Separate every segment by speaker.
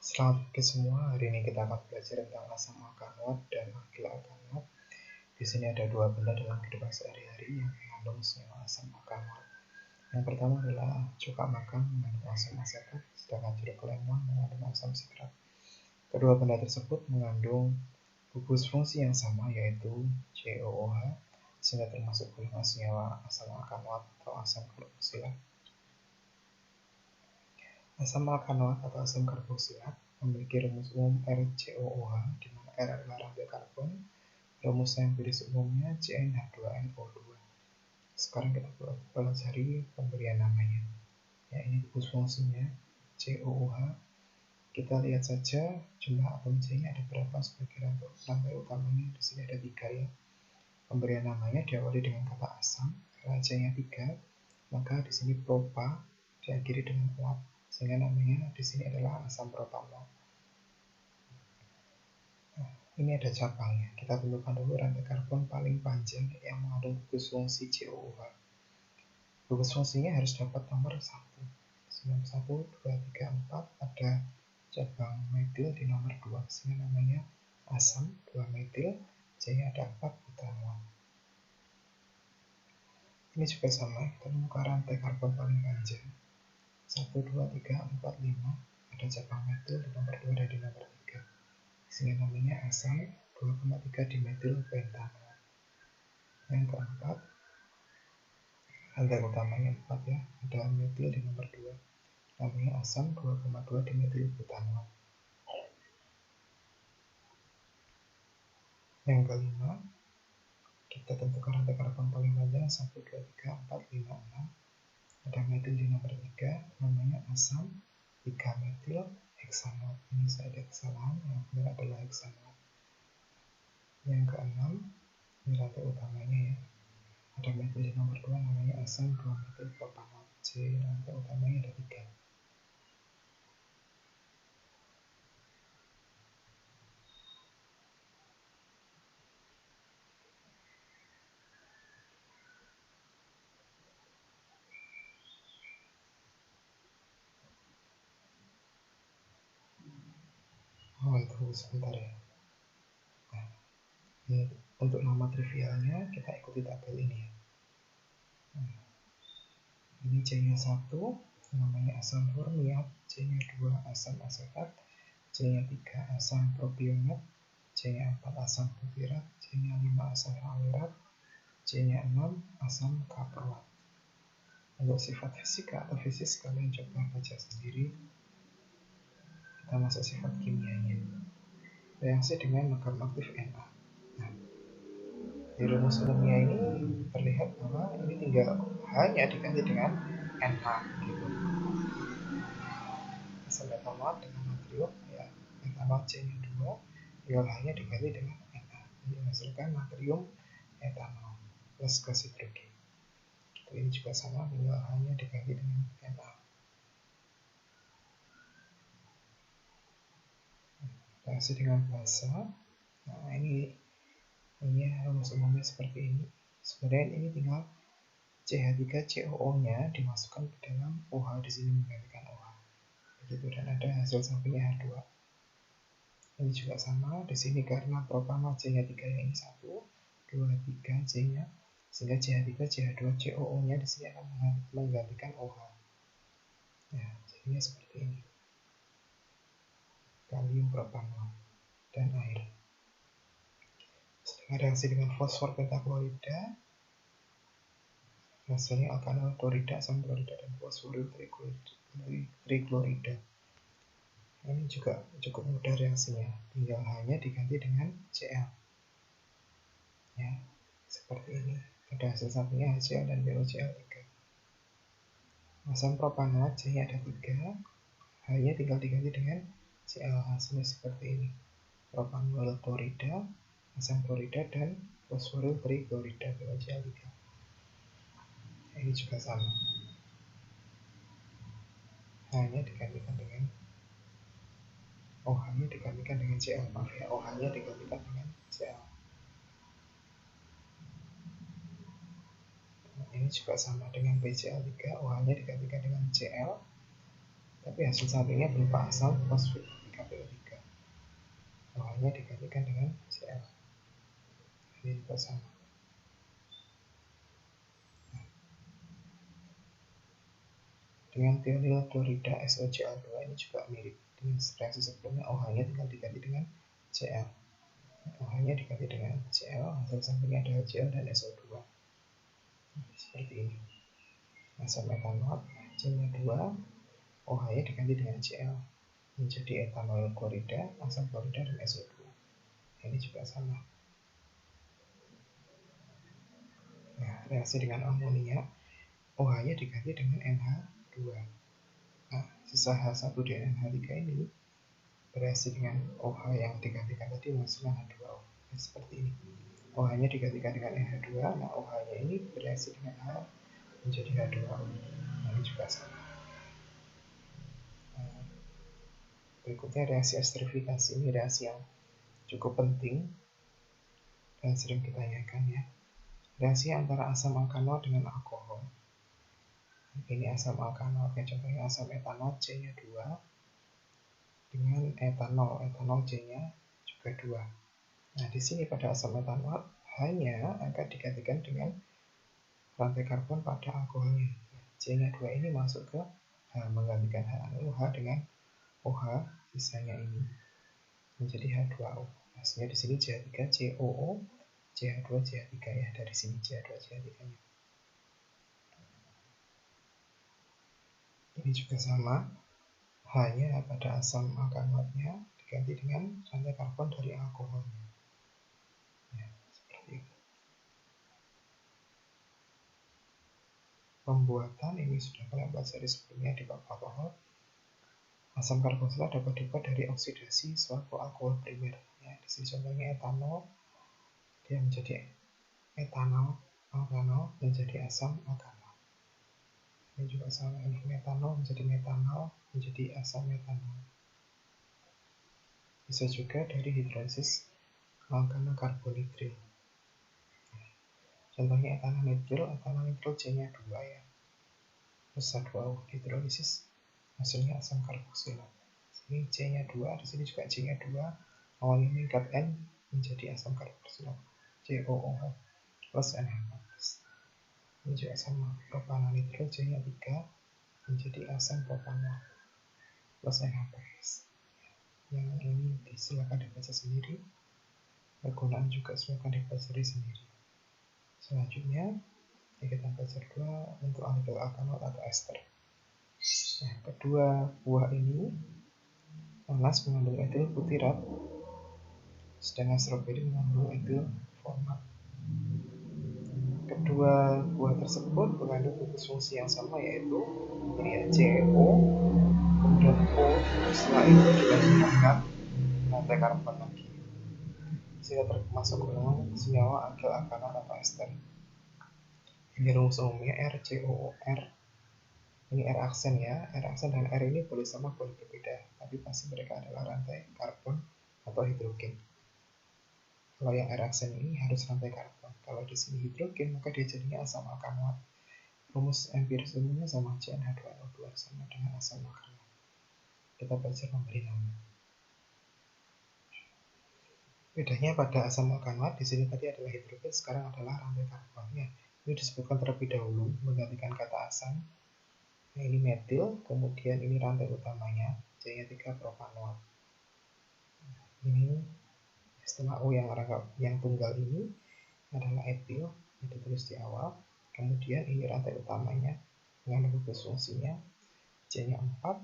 Speaker 1: Selamat pagi semua. Hari ini kita akan belajar tentang asam alkanoat dan alkyl alkanoat. Di sini ada dua benda dalam kehidupan sehari-hari yang mengandung senyawa asam alkanoat. Yang pertama adalah cuka makam mengandung asam asetat, sedangkan jeruk lemon mengandung asam sitrat. Kedua benda tersebut mengandung gugus fungsi yang sama, yaitu COOH, sehingga termasuk golongan senyawa asam alkanoat atau asam karboksilat. Asam alkanoat atau asam karboksilat memiliki rumus umum RCOOH, di mana R adalah rantai karbon, rumus empiris umumnya CnH2nO2. Sekarang kita pelajari pemberian namanya. Ya, ini rumus fungsinya COOH. Kita lihat saja jumlah atom C-nya ada berapa sebagai rantai utamanya. Di sini ada 3 ya. Pemberian namanya diawali dengan kata asam, karena C-nya 3, maka di sini propa diakhiri dengan uap, sehingga namanya di sini adalah asam propanol. Nah, ini ada cabangnya. Kita tentukan dulu rantai karbon paling panjang yang mengandung gugus fungsi COOH. Gugus fungsinya harus dapat nomor 1. 1, 2, 3, 4 ada cabang metil di nomor 2, sehingga namanya asam 2-metil, C-nya ada 4 butanol. Ini juga sama, kita temukan rantai karbon paling panjang 1, 2, 3, 4, 5 ada cabang metil di nomor 2 dan di nomor 3, sehingga namanya asam 2,3 dimetil pentanol. Yang keempat, rantai utamanya 4 ya, ada metil di nomor 2, namanya asam 2,2 dimetil butanol. Yang kelima, kita tentukan rantai karbon paling panjang 1, 2, 3, 4, 5, 6 ada metil di nomor 3, namanya asam 3-metil heksanol. Ini saya ada kesalahan, yang benar adalah heksanol. Yang keenam, ini rantai utamanya ya, ada metil di nomor 2, namanya asam 2-metil propanol. C, rantai utamanya ada 3. Oh, itu sebentar ya. Nah, ini untuk nama trivialnya kita ikuti tabel ini ya. Nah, ini C-nya 1, namanya asam formiat, C-nya 2 asam asetat, C-nya 3 asam propionat, C-nya 4 asam butyrat, C-nya 5 asam fluorat, C-nya 6 asam kaproat. Untuk sifat fisika atau fisis kalian coba baca sendiri. Kita masuk sifat kimianya. Reaksi dengan magam aktif Na. Nah, di rumus umumnya ini terlihat bahwa ini tinggal hanya diganti dengan Na gitu. Asam etanol dengan natrium ya, etanol C-nya 2, tinggal hanya diganti dengan Na. Ini menghasilkan natrium etanol plus gas hidrogen. Ini juga sama, tinggal hanya diganti dengan Na. Reaksi dengan basa. Nah, ini rumus umumnya seperti ini. Sebenarnya ini tinggal CH3COO-nya dimasukkan ke dalam OH, di sini menggantikan OH. Begitu, dan ada hasil sampingnya H2. Ini juga sama, di sini karena propanol CH3 yang ini 1, 2, 3 C-nya, sehingga CH3 CH2COO-nya di sini akan menggantikan OH. Nah, jadinya seperti ini. Kalium propanol dan air. Sedangkan reaksi dengan fosfor pentaklorida, hasilnya alkanil klorida, asam klorida, dan fosforil triklorida. Ini juga cukup mudah reaksinya, tinggal hanya diganti dengan Cl. Ya, seperti ini. Ada hasil sampingnya HCl dan BOCl3. Asam propanat C-nya ada 3, hanya tinggal diganti dengan Cl, hasilnya seperti ini. Propanol klorida, asam klorida, dan fosforil triklorida BOCl3. Ini juga sama, hanya digantikan dengan OH-nya digantikan dengan Cl, maaf ya, OH-nya digantikan dengan Cl. Ini juga sama dengan BCl3, OH-nya digantikan dengan Cl, tapi hasil sampingnya berupa asam fosfit 3+. OH-nya digantikan dengan Cl. Ini juga sama. Dengan tionyl klorida SOCl2 ini juga mirip. Dengan reaksi sebelumnya OH-nya tinggal diganti dengan Cl. OH-nya diganti dengan Cl, hasil sampingnya ada Cl dan SO2. Seperti ini. Asam etanol, C-nya 2, OH-nya diganti dengan Cl. Menjadi etanol klorida, asam klorida, dan SO2. Ini juga sama. Nah, reaksi dengan amonia, OH-nya diganti dengan NH2. Nah, sisa H1 dan NH3 ini bereaksi dengan OH yang digantikan tadi menghasilkan H2O. Nah, seperti ini. OH-nya digantikan dengan NH2, nah OH-nya ini bereaksi dengan H menjadi H2O. Nah, ini juga sama. Berikutnya reaksi esterifikasi. Ini reaksi yang cukup penting dan sering ditanyakan ya. Reaksi antara asam alkanol dengan alkohol. Ini asam alkanol, kayak contohnya asam etanol C-nya 2 dengan etanol C-nya juga 2. Nah, di sini pada asam etanol hanya akan digantikan dengan rantai karbon pada alkoholnya. C-nya 2 ini masuk ke H, menggantikan H, lalu H dengan OH sisanya ini menjadi H2O. Hasilnya di sini CH3COO, CH2CH3 ya, dari sini CH2CH3-nya. Ini juga sama, hanya pada asam alkanolnya diganti dengan rantai karbon dari alkoholnya. Ya, seperti itu. Pembuatan ini sudah kalian pelajari sebelumnya di bab alkohol. Asam karboksilat dapat dibuat dari oksidasi suatu alkohol primer. Ya, di sini contohnya etanol, dia menjadi etanol, alkanol menjadi asam alkanol. Ini juga sama, ini metanol menjadi metanol menjadi asam metanol. Bisa juga dari hidrolisis alkano karbonitril. Contohnya etanol nitril C-nya 2 ya. Terus H2O hidrolisis hasilnya asam karboksilat. Sini C-nya 2, di sini juga C-nya 2. Awalnya meningkat N menjadi asam karboksilat. COOH plus NH4. Ini juga sama, propanol nitril C-nya 3 menjadi asam propanol plus NH4. Yang ini silakan dibaca sendiri. Kegunaan juga silakan dipelajari sendiri. Selanjutnya kita belajar dua untuk aldil alkanol atau ester. Nah, kedua buah ini nanas mengandung etil butirat, sedangkan stroberi mengandung etil format. Kedua buah tersebut mengandung gugus fungsi yang sama, yaitu ini ya CO, kemudian O, setelah itu dilanjutkan rantai karbon lagi, sehingga termasuk golongan senyawa aldil alkanol atau ester. Ini rumus umumnya RCOOR. Ini R aksen ya, R aksen dan R ini boleh sama boleh berbeda, tapi pasti mereka adalah rantai karbon atau hidrogen. Kalau yang R aksen ini harus rantai karbon. Kalau di sini hidrogen, maka dia jadinya asam alkanol. Rumus empiris umumnya sama, CnH2NO2 sama dengan asam alkanol. Kita belajar memberi nama. Bedanya pada asam alkanol di sini tadi adalah hidrogen, sekarang adalah rantai karbonnya. Ini disebutkan terlebih dahulu menggantikan kata asam. Nah, ini metil, kemudian ini rantai utamanya, C-nya 3 propanol. Ini setelah O yang tunggal ini adalah etil, yang ditulis di awal. Kemudian ini rantai utamanya mengandung gugus fungsinya, C-nya 4.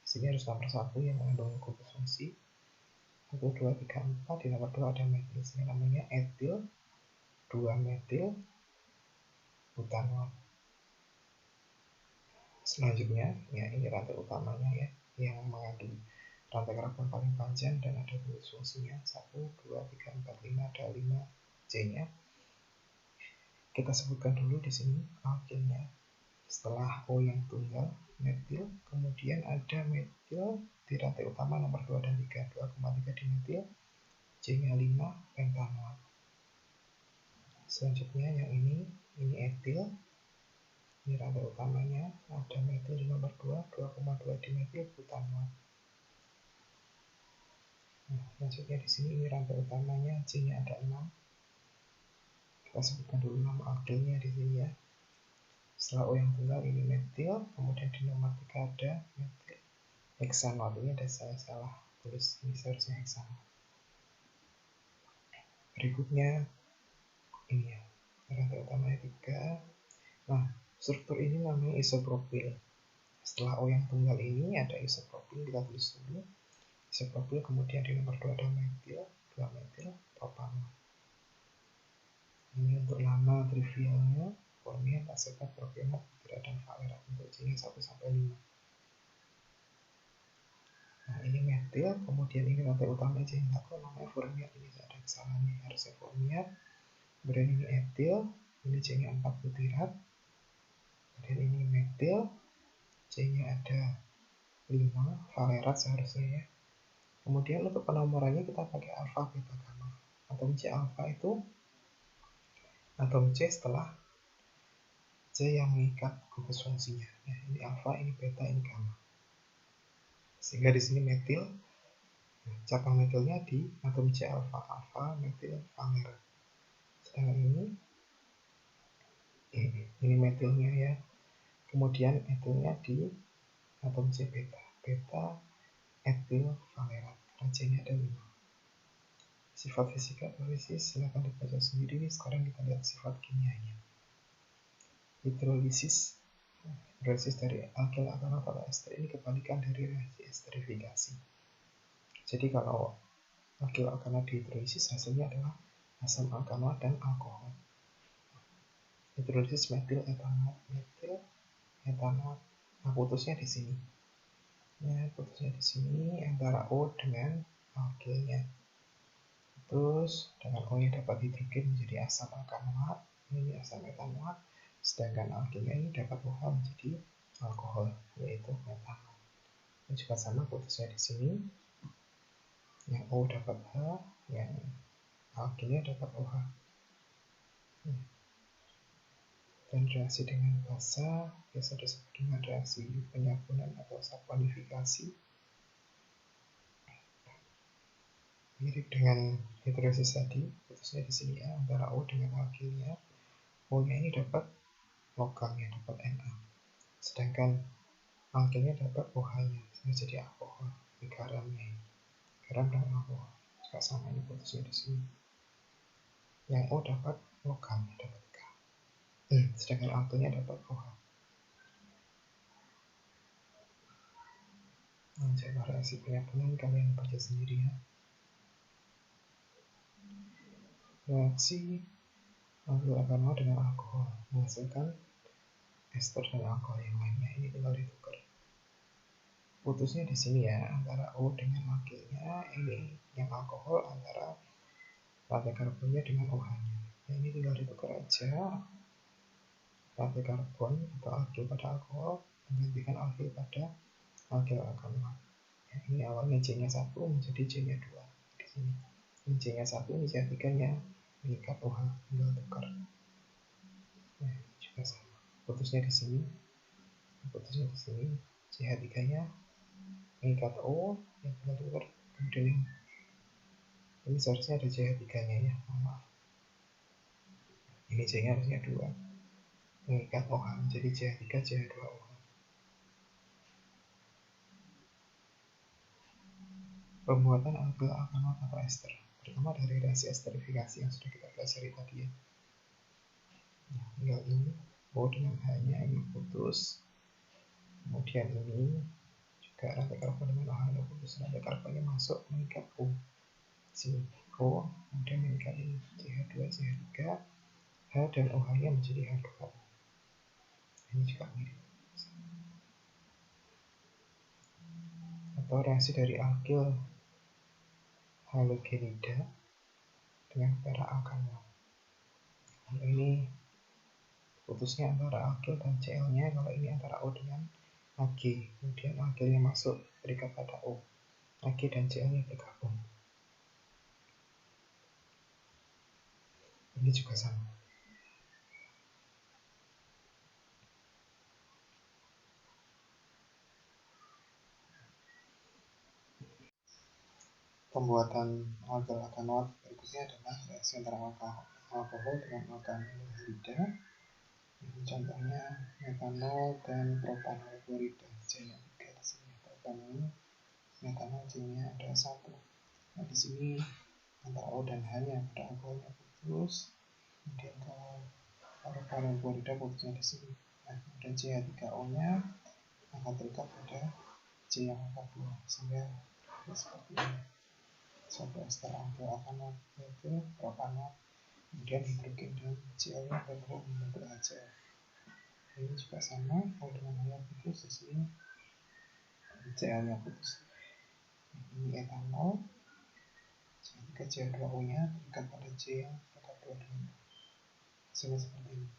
Speaker 1: Di sini harus nomor 1 yang mengandung gugus fungsi. 1, 2, 3, 4. Di nomor 2 ada metil. Ini namanya etil 2 metil butanol. Selanjutnya, ya ini rantai utamanya ya, yang mengandung rantai karbon paling panjang dan ada gugus fungsinya 1, 2, 3, 4, 5, ada 5 C-nya. Kita sebutkan dulu di sini alkilnya. Setelah O yang tunggal, metil, kemudian ada metil di rantai utama nomor 2 dan 3, 2,3 di metil, C-nya 5, pentanol. Selanjutnya yang ini etil. Ini rantai utamanya, ada metil di nomor 2, 2,2 di metil butanol. Nah, selanjutnya di sini ini rantai utamanya, C-nya ada 6. Kita sebutkan dulu nama alkilnya di sini ya. Setelah O yang tunggal ini metil, kemudian di nomor 3 ada metil heksanol. Ini ada saya salah tulis, ini seharusnya heksanol. Berikutnya ini ya, rantai utamanya 3. Nah, struktur ini namanya isopropil. Setelah O yang tunggal ini ada isopropil, kita tulis dulu isopropil, kemudian di nomor 2 ada metil, 2 metil propanol. Ini untuk nama trivialnya, formiat, asetat, propionat, butyrat, dan valerat untuk C-nya 1 sampai 5. Nah, ini metil, kemudian ini rantai utama C1 namanya formiat, ini ada kesalahan nih, harusnya formiat. Kemudian ini etil, ini C-nya 4 butyrat. Kemudian ini metil, C-nya ada 5, valerat seharusnya ya. Kemudian untuk penomorannya kita pakai alfa, beta, gamma. Atom C alfa itu atom C setelah C yang mengikat gugus fungsinya. Nah, ini alfa, ini beta, ini gamma. Sehingga di sini metil, cabang metilnya di atom C alfa, alfa metil valerat. Sedangkan ini metilnya ya. Kemudian etilnya di atom C beta, beta etil valerat. Karena C-nya ada 5. Sifat fisika atau fisis silahkan dibaca sendiri. Sekarang kita lihat sifat kimianya. Hidrolisis dari alkil alkanat atau ester ini kebalikan dari reaksi esterifikasi. Jadi kalau alkil alkanat dihidrolisis hasilnya adalah asam alkanoat dan alkohol. Hidrolisis metil etanol, nah putusnya di sini. Nah, putusnya di sini antara O dengan alkilnya. Terus dengan O nya dapat hidrogen menjadi asam alkanoat, ini asam etanoat. Sedangkan alkilnya ini dapat OH menjadi alkohol, yaitu metanol. Ini juga sama putusnya di sini. Yang O dapat H, yang alkilnya dapat OH. Dan reaksi dengan basa biasa disebut dengan reaksi penyabunan atau saponifikasi. Mirip dengan hidrolisis tadi, putusnya di sini ya, antara O dengan alkilnya. O-nya ini dapat logamnya, dapat Na. Sedangkan alkilnya dapat OH-nya, jadi alkohol. Ini garamnya ini. Garam dan alkohol. Juga sama, ini putusnya di sini. Yang O dapat logamnya, dapat K. Sedangkan alkilnya dapat OH. Nah, coba reaksi penyabunan kalian baca sendiri ya. Reaksi alkil alkanoat dengan alkohol menghasilkan ester dan alkohol yang lainnya. Ini tinggal ditukar. Putusnya di sini ya, antara O dengan alkilnya. Ini yang alkohol antara rantai karbonnya dengan OH-nya. Nah, ini tinggal ditukar aja. Rantai karbon atau alkil pada alkohol menggantikan alkil pada alkil alkanoat. Ya, ini awalnya C-nya 1 menjadi C-nya 2 di sini. Ini C-nya 1, ini C3-nya mengikat OH, tinggal tukar. Nah, ini juga sama. Putusnya di sini. Putusnya di sini. CH3-nya mengikat O, yang tinggal tukar. Kemudian ini seharusnya ada CH3-nya ya, maaf. Ini C-nya harusnya 2. Mengikat OH menjadi CH3, CH2OH. Pembuatan alkil alkanoat atau ester. Pertama dari reaksi esterifikasi yang sudah kita pelajari tadi ya. Nah, tinggal ini O dengan H-nya ini putus. Kemudian ini juga rantai karbon dengan OH-nya putus. Rantai karbonnya masuk mengikat O. Sini O, kemudian mengikat ini CH2, CH3, H dan OH-nya menjadi H2O. Ini juga mirip. Atau reaksi dari alkil halogenida dengan para-alkanoat. Ini putusnya antara alkil dan Cl-nya, kalau ini antara O dengan Ag. Kemudian alkilnya masuk terikat pada O. Ag dan Cl-nya bergabung. Ini juga sama. pembuatan alkyl-alkanoat berikutnya adalah reaksi antara alkohol dengan alkanohida. Contohnya metanol dan propanol klorida. C-nya 3 di sini. Propanol, metanol, C-nya ada 1. Nah, di sini antara O dan H-nya pada alkoholnya putus. Kemudian kalau propanol klorida putusnya di sini. Nah, kemudian CH3O-nya akan terikat pada C yang angka 2 sehingga seperti ini. Suatu ester alkyl-alkanoat yaitu propanol, kemudian hidrogen dan Cl-nya bergabung membentuk HCl. Ini juga sama, kalau dengan H putus di sini Cl-nya putus. Ini etanol, jika CH2O-nya terikat pada C yang terikat 2 dengan hasilnya seperti ini.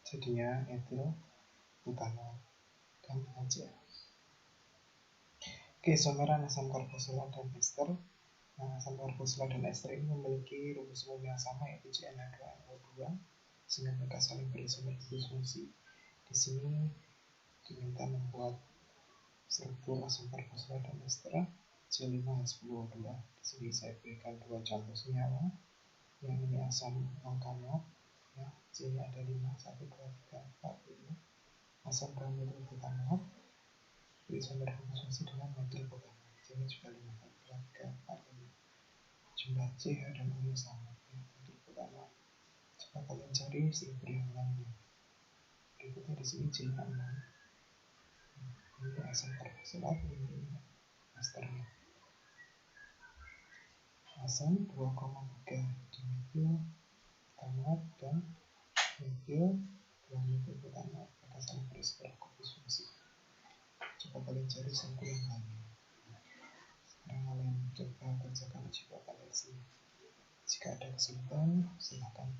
Speaker 1: Jadinya etil butanol dan HCl. Keisomeran asam karboksilat dan ester. Nah, asam karboksilat dan ester ini memiliki rumus umum yang sama, yaitu CnH2NO2, sehingga mereka saling berisomer fungsi. Di sini diminta membuat struktur asam karboksilat dan ester C5H10O2. Di sini saya berikan 2 contoh senyawa. Yang ini asam alkanoat, ya, C-nya ada 5, 1, 2, 3, 4, 5. Asam bromid butanoat berisomer fungsi dengan metil butanoat. C-nya juga 5, 1, 2, 3, 4, 5. Jumlah CH dan O-nya sama, ya, metil butanoat. Coba kalian cari struktur yang lainnya. Berikutnya di sini C-nya 6. Ini asam karboksilat, ini esternya. Asam 2,3 dimetil butanoat dan metil 2 metil butanoat. Mereka saling berisomer fungsi. Coba kalian cari struktur yang lainnya. Sekarang kalian coba kerjakan uji buatan LC. Jika ada kesulitan, silahkan